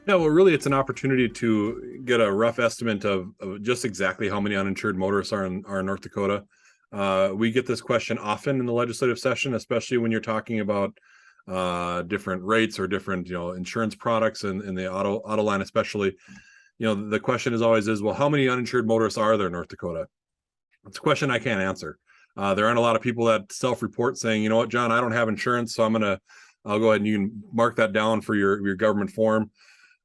Yeah, well, really, it's an opportunity to get a rough estimate of just exactly how many uninsured motorists are in North Dakota. We get this question often in the legislative session, especially when you're talking about different rates or different, insurance products in the auto line, especially. The question is always well, how many uninsured motorists are there in North Dakota? It's a question I can't answer. There aren't a lot of people that self-report saying, you know what, John, I don't have insurance, so I'll go ahead and you can mark that down for your government form.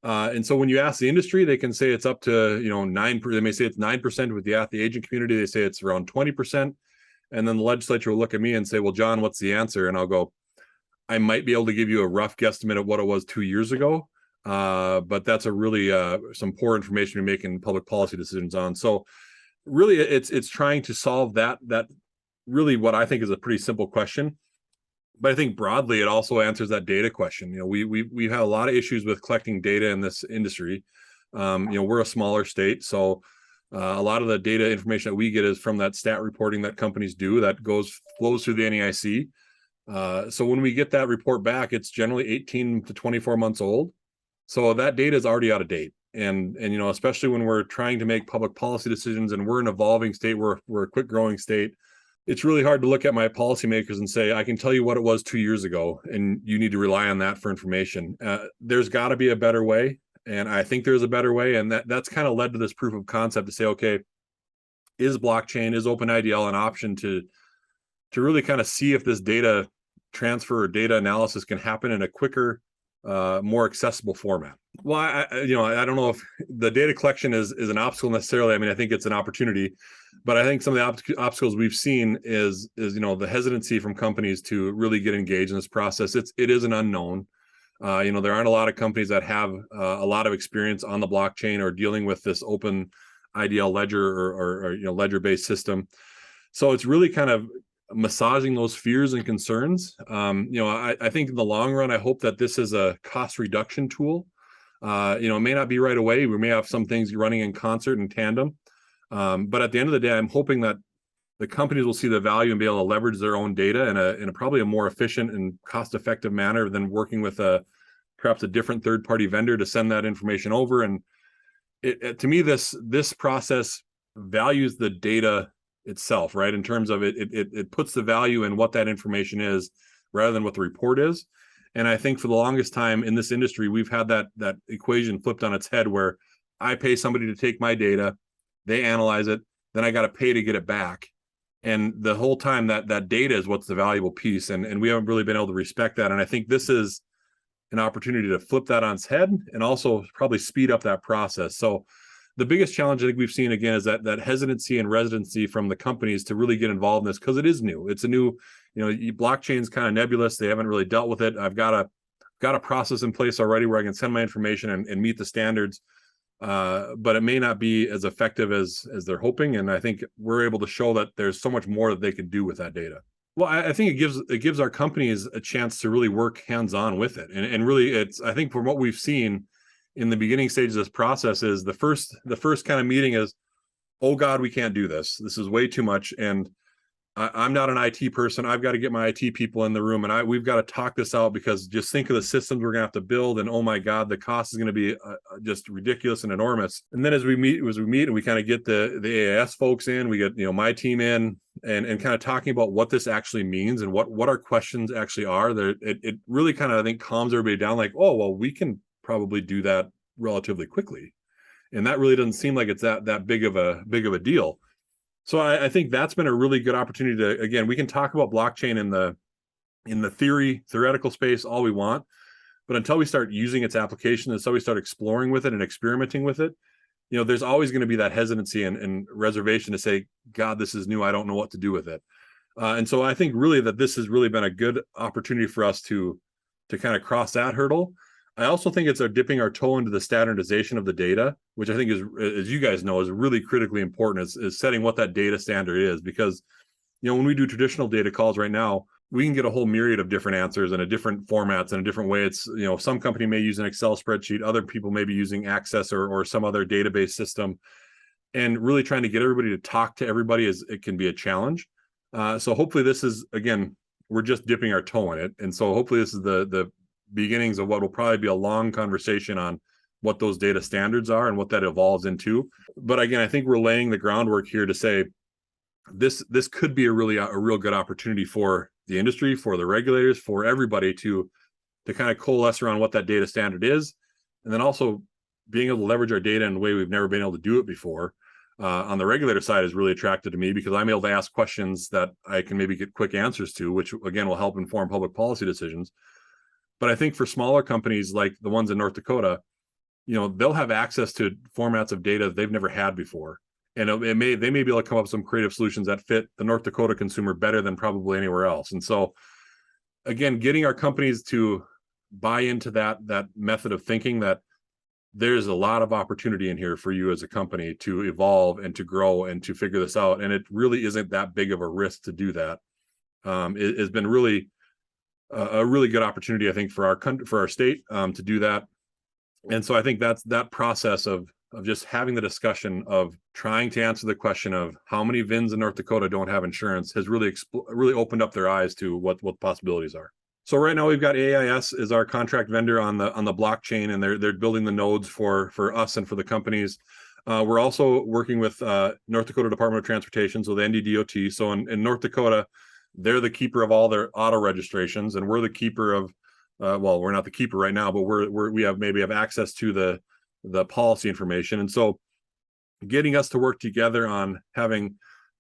And so when you ask the industry, they can say it's up to 9. They may say it's 9% with the agent community. They say it's around 20%, and then the legislature will look at me and say, "Well, John, what's the answer?" And I'll go, "I might be able to give you a rough guesstimate of what it was 2 years ago, but that's a really some poor information to make in public policy decisions on." So really, it's trying to solve that really what I think is a pretty simple question. But I think broadly, it also answers that data question. We have a lot of issues with collecting data in this industry. We're a smaller state, so a lot of the data information that we get is from that stat reporting that companies do that flows through the NEIC. So when we get that report back, it's generally 18 to 24 months old. So that data is already out of date. And especially when we're trying to make public policy decisions, and we're an evolving state, we're a quick growing state. It's really hard to look at my policymakers and say, I can tell you what it was 2 years ago, and you need to rely on that for information. There's got to be a better way, and I think there's a better way, and that's kind of led to this proof of concept to say, okay, is blockchain, is openIDL an option to really kind of see if this data transfer or data analysis can happen in a quicker, more accessible format? Well, I don't know if the data collection is an obstacle necessarily. I mean, I think it's an opportunity, but I think some of the obstacles we've seen is the hesitancy from companies to really get engaged in this process. It is an unknown. There aren't a lot of companies that have a lot of experience on the blockchain or dealing with this open IDL ledger or ledger-based system. So it's really kind of massaging those fears and concerns. I think in the long run, I hope that this is a cost reduction tool. It may not be right away. We may have some things running in concert and tandem. But at the end of the day, I'm hoping that the companies will see the value and be able to leverage their own data in a probably a more efficient and cost-effective manner than working with perhaps a different third-party vendor to send that information over. And to me, this process values the data itself, right? In terms of it puts the value in what that information is rather than what the report is. And I think for the longest time in this industry, we've had that equation flipped on its head, where I pay somebody to take my data, they analyze it, then I got to pay to get it back. And the whole time that data is what's the valuable piece. And we haven't really been able to respect that. And I think this is an opportunity to flip that on its head and also probably speed up that process. So the biggest challenge I think we've seen, again, is that hesitancy and residency from the companies to really get involved in this, because it is new. It's a new, blockchain's kind of nebulous. They haven't really dealt with it. I've got a process in place already where I can send my information and meet the standards, but it may not be as effective as they're hoping. And I think we're able to show that there's so much more that they can do with that data. Well, I think it gives our companies a chance to really work hands-on with it, and really, I think from what we've seen in the beginning stages of this process, is the first kind of meeting is, oh God, we can't do this. This is way too much. And I'm not an IT person. I've got to get my IT people in the room, and we've got to talk this out, because just think of the systems we're going to have to build. And oh my God, the cost is going to be just ridiculous and enormous. And then as we meet and we kind of get the AIS folks in, we get, my team in, and kind of talking about what this actually means and what our questions actually are. It really kind of, I think, calms everybody down, like, oh, well, we can probably do that relatively quickly. And that really doesn't seem like it's that big of a deal. So I think that's been a really good opportunity to, again, we can talk about blockchain in the theoretical space all we want, but until we start using its application, until we start exploring with it and experimenting with it, there's always going to be that hesitancy and reservation to say, God, this is new. I don't know what to do with it. And so I think really that this has really been a good opportunity for us to kind of cross that hurdle. I also think it's dipping our toe into the standardization of the data, which I think is, as you guys know, is really critically important, is setting what that data standard is. Because, when we do traditional data calls right now, we can get a whole myriad of different answers and a different formats and a different way. It's, some company may use an Excel spreadsheet, other people may be using Access or some other database system. And really trying to get everybody to talk to everybody it can be a challenge. So hopefully this is, again, we're just dipping our toe in it. And so hopefully this is the beginnings of what will probably be a long conversation on what those data standards are and what that evolves into. But again, I think we're laying the groundwork here to say this could be a real good opportunity for the industry, for the regulators, for everybody to kind of coalesce around what that data standard is, and then also being able to leverage our data in a way we've never been able to do it before. On the regulator side is really attractive to me because I'm able to ask questions that I can maybe get quick answers to, which again will help inform public policy decisions. But I think for smaller companies like the ones in North Dakota, they'll have access to formats of data they've never had before. And they may be able to come up with some creative solutions that fit the North Dakota consumer better than probably anywhere else. And so again, getting our companies to buy into that method of thinking, that there's a lot of opportunity in here for you as a company to evolve and to grow and to figure this out. And it really isn't that big of a risk to do that. It has been really a really good opportunity, I think, for our state to do that. And so I think that's that process of just having the discussion of trying to answer the question of how many VINs in North Dakota don't have insurance has really opened up their eyes to what possibilities are. So right now we've got AIS as our contract vendor on the blockchain, and they're building the nodes for us and for the companies. We're also working with North Dakota Department of Transportation, so the ND DOT. So in North Dakota, they're the keeper of all their auto registrations, and we're the keeper of well, we're not the keeper right now, but we have access to the policy information. And so getting us to work together on having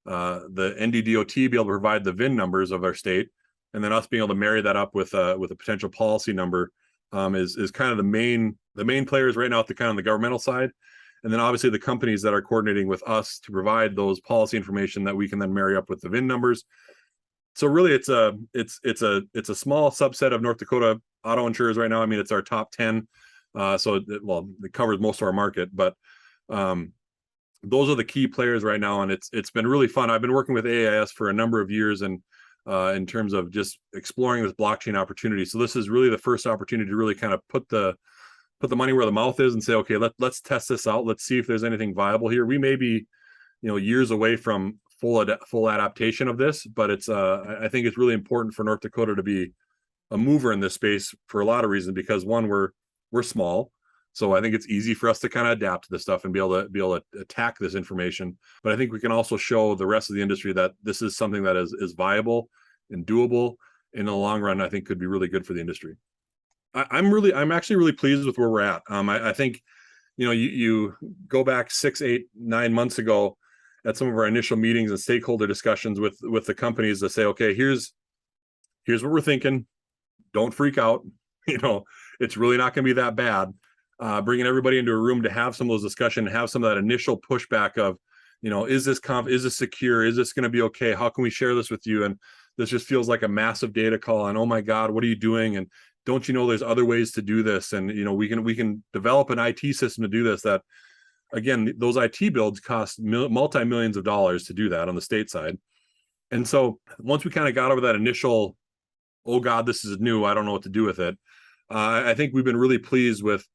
the NDDOT be able to provide the VIN numbers of our state, and then us being able to marry that up with a potential policy number is kind of the main players right now at the governmental side. And then obviously the companies that are coordinating with us to provide those policy information that we can then marry up with the VIN numbers. So really it's a small subset of North Dakota auto insurers right now. I mean, it's our top 10. So it covers most of our market, but those are the key players right now. And it's been really fun. I've been working with AIS for a number of years, and in terms of just exploring this blockchain opportunity. So this is really the first opportunity to really kind of put the money where the mouth is and say, okay, let's test this out. Let's see if there's anything viable here. We may be, years away from full adaptation of this, but it's I think it's really important for North Dakota to be a mover in this space for a lot of reasons, because one, we're small. So I think it's easy for us to kind of adapt to this stuff and be able to attack this information. But I think we can also show the rest of the industry that this is something that is viable and doable in the long run. I think could be really good for the industry. I'm actually really pleased with where we're at. I think, you go back 6, 8, 9 months ago at some of our initial meetings and stakeholder discussions with the companies to say, okay, here's what we're thinking. Don't freak out. It's really not going to be that bad. Bringing everybody into a room to have some of those discussions, have some of that initial pushback of, is this secure? Is this going to be okay? How can we share this with you? And this just feels like a massive data call. And oh my God, what are you doing? And don't you know there's other ways to do this? And we can develop an IT system to do this. That again, those IT builds cost multi-millions of dollars to do that on the state side. And so once we kind of got over that initial, oh God, this is new, I don't know what to do with it. I think we've been really pleased with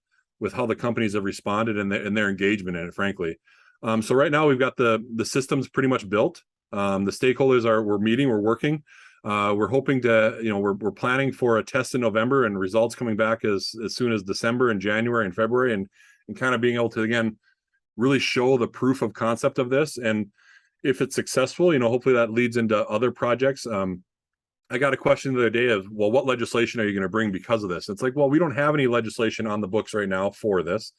how the companies have responded and their engagement in it, frankly. So right now we've got the systems pretty much built. The stakeholders we're meeting, we're working. We're hoping to, we're planning for a test in November and results coming back as soon as December and January and February, and kind of being able to, again, really show the proof of concept of this. And if it's successful, hopefully that leads into other projects. I got a question the other day of, well, what legislation are you going to bring because of this? It's like, well, we don't have any legislation on the books right now for this.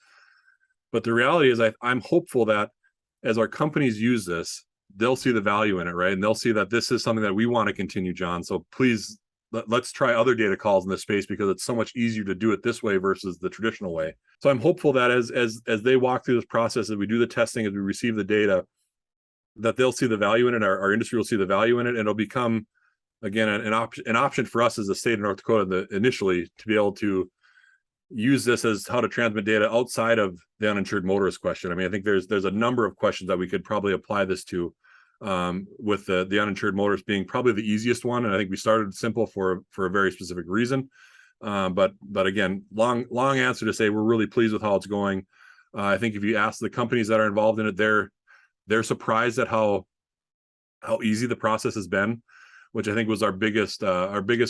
But the reality is I'm hopeful that as our companies use this, they'll see the value in it, right? And they'll see that this is something that we want to continue, John. So please, let's try other data calls in this space, because it's so much easier to do it this way versus the traditional way. So I'm hopeful that as they walk through this process, as we do the testing, as we receive the data, that they'll see the value in it. Our industry will see the value in it, and it'll become, again, an option for us as the state of North Dakota initially to be able to use this as how to transmit data outside of the uninsured motorist question. I mean, I think there's a number of questions that we could probably apply this to, with the uninsured motorist being probably the easiest one. And I think we started simple for a very specific reason. But again, long answer to say we're really pleased with how it's going. I think if you ask the companies that are involved in it, they're surprised at how easy the process has been, which I think was our biggest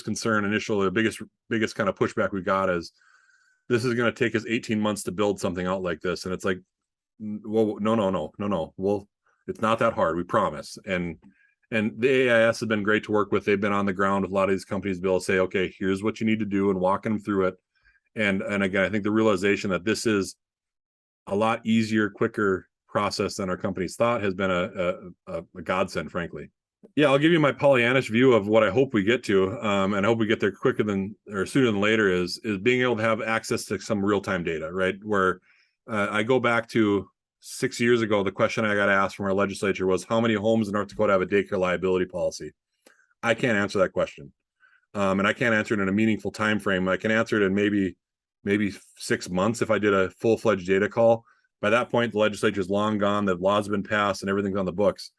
concern initially. The biggest kind of pushback we got is, this is going to take us 18 months to build something out like this. And it's like, well, no. Well, it's not that hard, we promise. And the AIS has been great to work with. They've been on the ground with a lot of these companies to be able to say, okay, here's what you need to do, and walking them through it. And again, I think the realization that this is a lot easier, quicker process than our companies thought has been a godsend, frankly. Yeah, I'll give you my Pollyannish view of what I hope we get to, and I hope we get there quicker than or sooner than later. Is being able to have access to some real-time data, right? Where I go back to 6 years ago, the question I got asked from our legislature was, how many homes in North Dakota have a daycare liability policy? I can't answer that question, and I can't answer it in a meaningful time frame. I can answer it in maybe 6 months if I did a full-fledged data call. By that point, the legislature is long gone, the laws have been passed, and everything's on the books.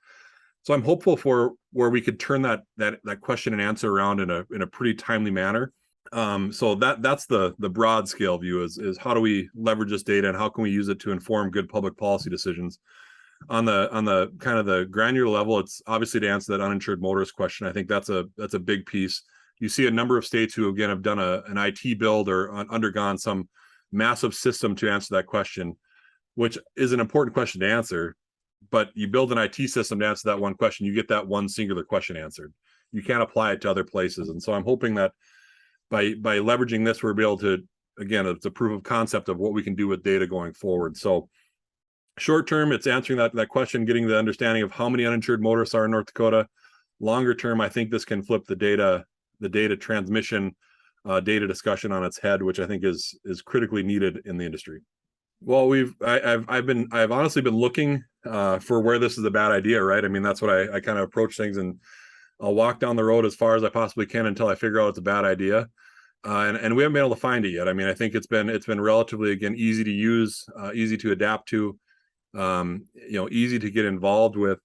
So I'm hopeful for where we could turn that question and answer around in a pretty timely manner. So that's the broad scale view is how do we leverage this data and how can we use it to inform good public policy decisions. On the kind of the granular level, it's obviously to answer that uninsured motorist question. I think that's a big piece. You see a number of states who again have done an IT build or undergone some massive system to answer that question, which is an important question to answer. But you build an IT system to answer that one question, you get that one singular question answered. You can't apply it to other places. And so I'm hoping that by leveraging this, we'll be able to, again, it's a proof of concept of what we can do with data going forward. So short term, it's answering that question, getting the understanding of how many uninsured motorists are in North Dakota. Longer term, I think this can flip the data transmission, data discussion on its head, which I think is critically needed in the industry. Well, I've honestly been looking for where this is a bad idea, right? I mean, that's what I kind of approach things, and I'll walk down the road as far as I possibly can until I figure out it's a bad idea. And we haven't been able to find it yet. I mean, I think it's been relatively, again, easy to use, easy to adapt to, easy to get involved with,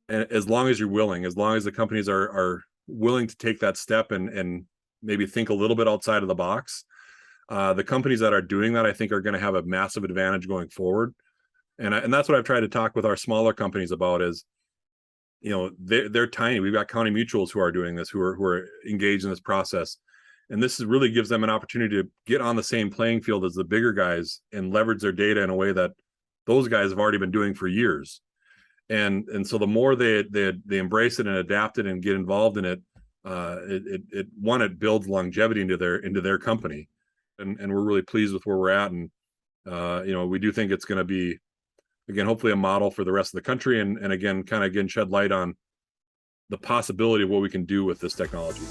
and as long as you're willing, as long as the companies are willing to take that step and maybe think a little bit outside of the box. The companies that are doing that, I think, are going to have a massive advantage going forward. And that's what I've tried to talk with our smaller companies about is, they're tiny. We've got county mutuals who are doing this, who are engaged in this process. And this really gives them an opportunity to get on the same playing field as the bigger guys and leverage their data in a way that those guys have already been doing for years. And so the more they embrace it and adapt it and get involved in it, it builds longevity into their company. And we're really pleased with where we're at. And, we do think it's going to be, again, hopefully a model for the rest of the country. And again, shed light on the possibility of what we can do with this technology.